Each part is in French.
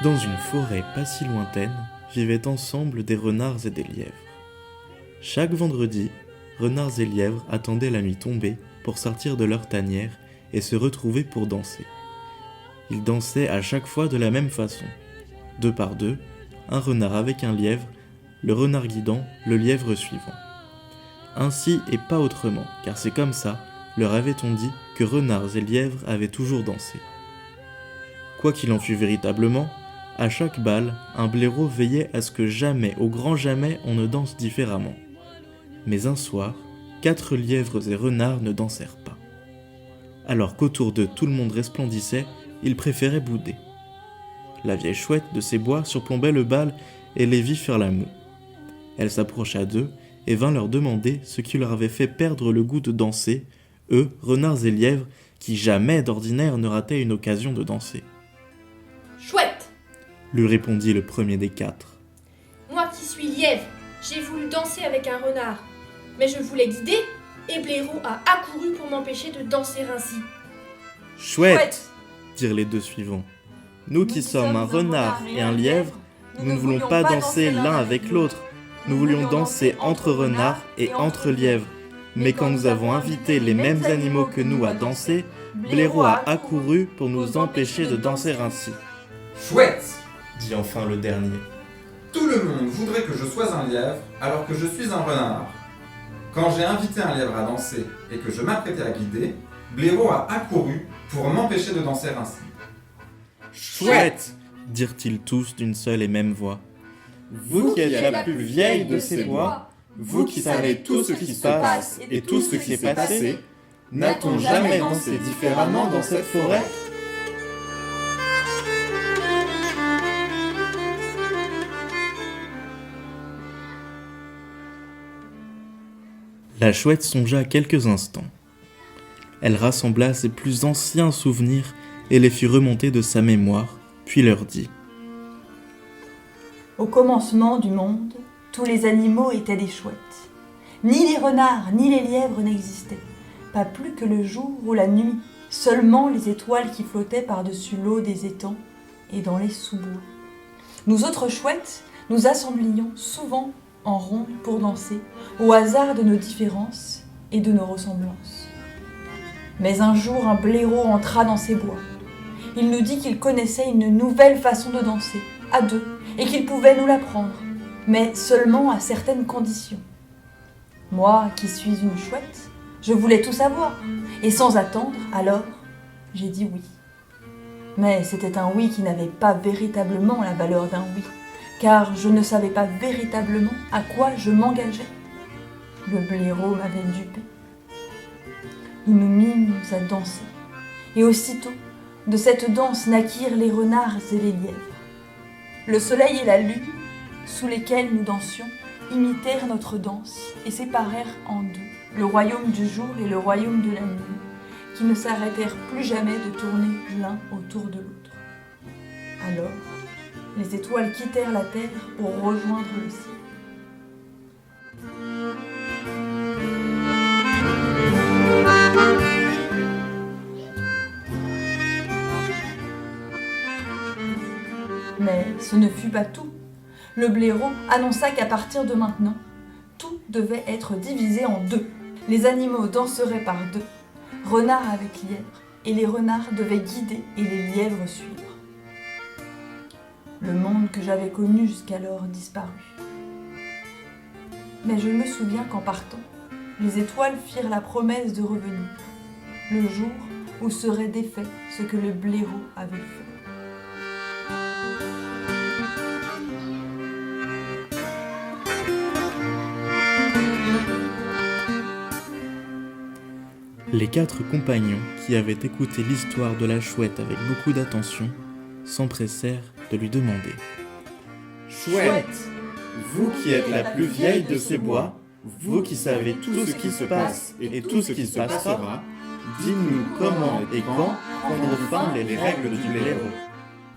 Dans une forêt pas si lointaine, vivaient ensemble des renards et des lièvres. Chaque vendredi, renards et lièvres attendaient la nuit tombée pour sortir de leur tanière et se retrouver pour danser. Ils dansaient à chaque fois de la même façon. Deux par deux, un renard avec un lièvre, le renard guidant, le lièvre suivant. Ainsi et pas autrement, car c'est comme ça, leur avait-on dit, que renards et lièvres avaient toujours dansé. Quoi qu'il en fût véritablement, à chaque bal, un blaireau veillait à ce que jamais, au grand jamais, on ne danse différemment. Mais un soir, 4 lièvres et renards ne dansèrent pas. Alors qu'autour d'eux tout le monde resplendissait, ils préféraient bouder. La vieille chouette de ces bois surplombait le bal et les vit faire la moue. Elle s'approcha d'eux et vint leur demander ce qui leur avait fait perdre le goût de danser, eux, renards et lièvres, qui jamais d'ordinaire ne rataient une occasion de danser. « Chouette !» lui répondit le premier des 4. « Moi qui suis lièvre, j'ai voulu danser avec un renard, mais je voulais guider, et Blaireau a accouru pour m'empêcher de danser ainsi. »« Chouette !» dirent les deux suivants. « Nous qui sommes un renard et un lièvre, nous ne voulons pas danser l'un avec l'autre. Nous voulions danser entre renards et entre lièvres. Mais quand nous avons invité les mêmes animaux que nous à danser, Blaireau a accouru pour nous empêcher de danser ainsi. »« Chouette !» dit enfin le dernier. « Tout le monde voudrait que je sois un lièvre alors que je suis un renard. Quand j'ai invité un lièvre à danser et que je m'apprêtais à guider, Blaireau a accouru pour m'empêcher de danser ainsi. »« Chouette !» dirent-ils tous d'une seule et même voix. Vous qui êtes la plus vieille de ces bois, vous qui savez tout ce qui se passe et tout ce qui est passé, n'a-t-on jamais dansé différemment dans cette forêt ? La chouette songea quelques instants. Elle rassembla ses plus anciens souvenirs et les fit remonter de sa mémoire, puis leur dit : Au commencement du monde, tous les animaux étaient des chouettes. Ni les renards, ni les lièvres n'existaient, pas plus que le jour ou la nuit, seulement les étoiles qui flottaient par-dessus l'eau des étangs et dans les sous-bois. Nous autres chouettes, nous assemblions souvent en rond pour danser, au hasard de nos différences et de nos ressemblances. Mais un jour, un blaireau entra dans ces bois. Il nous dit qu'il connaissait une nouvelle façon de danser, à deux, et qu'il pouvait nous l'apprendre, mais seulement à certaines conditions. Moi, qui suis une chouette, je voulais tout savoir, et sans attendre, alors, j'ai dit oui. Mais c'était un oui qui n'avait pas véritablement la valeur d'un oui, car je ne savais pas véritablement à quoi je m'engageais. Le blaireau m'avait dupé. Nous nous mîmes à danser, et aussitôt, de cette danse naquirent les renards et les lièvres. Le soleil et la lune, sous lesquels nous dansions, imitèrent notre danse et séparèrent en deux le royaume du jour et le royaume de la nuit, qui ne s'arrêtèrent plus jamais de tourner l'un autour de l'autre. Alors, les étoiles quittèrent la terre pour rejoindre le ciel. Mais ce ne fut pas tout. Le blaireau annonça qu'à partir de maintenant, tout devait être divisé en deux. Les animaux danseraient par deux, renards avec lièvres, et les renards devaient guider et les lièvres suivre. Le monde que j'avais connu jusqu'alors disparut. Mais je me souviens qu'en partant, les étoiles firent la promesse de revenir, le jour où serait défait ce que le blaireau avait fait. Les 4 compagnons, qui avaient écouté l'histoire de la chouette avec beaucoup d'attention, s'empressèrent de lui demander : Chouette, vous qui êtes la plus vieille de ces bois, vous qui savez tout ce qui se passe et tout ce qui se passera, dites-nous comment et quand prendre fin les règles du blaireau.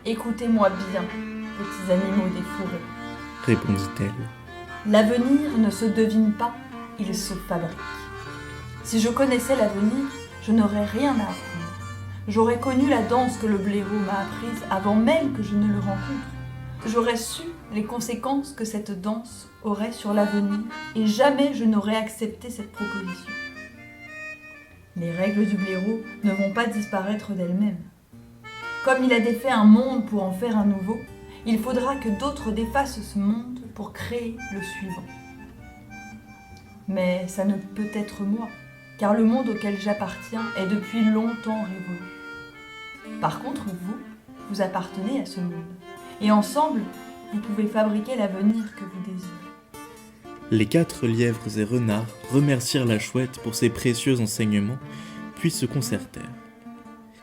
Écoutez-moi bien, petits animaux des forêts, répondit-elle. L'avenir ne se devine pas, il se fabrique. Si je connaissais l'avenir, je n'aurais rien à apprendre. J'aurais connu la danse que le blaireau m'a apprise avant même que je ne le rencontre. J'aurais su les conséquences que cette danse aurait sur l'avenir et jamais je n'aurais accepté cette proposition. Les règles du blaireau ne vont pas disparaître d'elles-mêmes. Comme il a défait un monde pour en faire un nouveau, il faudra que d'autres défassent ce monde pour créer le suivant. Mais ça ne peut être moi, car le monde auquel j'appartiens est depuis longtemps révolu. Par contre, vous appartenez à ce monde, et ensemble, vous pouvez fabriquer l'avenir que vous désirez. Les 4 lièvres et renards remercièrent la chouette pour ses précieux enseignements, puis se concertèrent.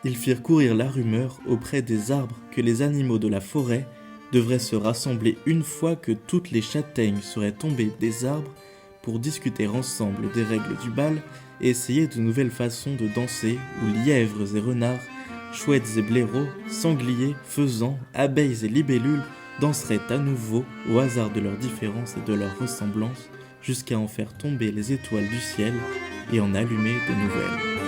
Ils firent courir la rumeur auprès des arbres que les animaux de la forêt devraient se rassembler une fois que toutes les châtaignes seraient tombées des arbres pour discuter ensemble des règles du bal et essayer de nouvelles façons de danser où lièvres et renards, chouettes et blaireaux, sangliers, faisans, abeilles et libellules danseraient à nouveau au hasard de leurs différences et de leurs ressemblances jusqu'à en faire tomber les étoiles du ciel et en allumer de nouvelles.